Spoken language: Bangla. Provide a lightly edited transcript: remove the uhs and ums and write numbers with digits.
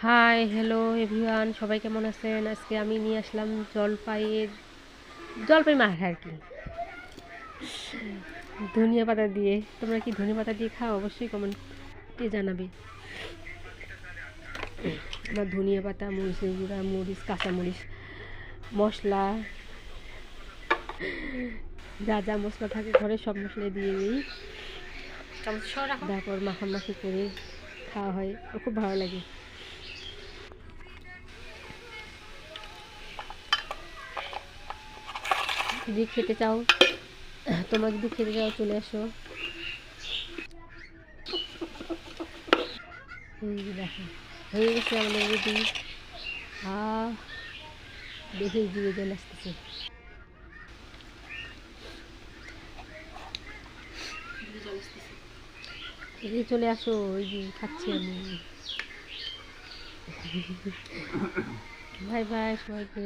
হাই হ্যালো এভরিওয়ান, সবাই কেমন আছেন? আজকে আমি নিয়ে আসলাম জলপাই মাখা আর কি, ধনিয়া পাতা দিয়ে। তোমরা কি ধনিয়া পাতা দিয়ে খাও? অবশ্যই কমেন্টে জানাবে। আমার ধনিয়া পাতা, মরিচের গুঁড়া, মরিচ, কাঁচামরিচ, মশলা, যা যা মশলা থাকে ঘরে সব মশলা দিয়ে দিই, তারপর মাখামাখি করে খাওয়া হয়। খুব ভালো লাগে। যদি খেতে চাও, তোমরা যদি খেতে চাও চলে আসো। এই যে দেখো, হয়ে গেছে আমাদের রেডি। দেখে দিয়ে চলে আসতেছে। এদিকে চলে আসো, ওই যে খাচ্ছি আমি। বাই বাই সবাইকে।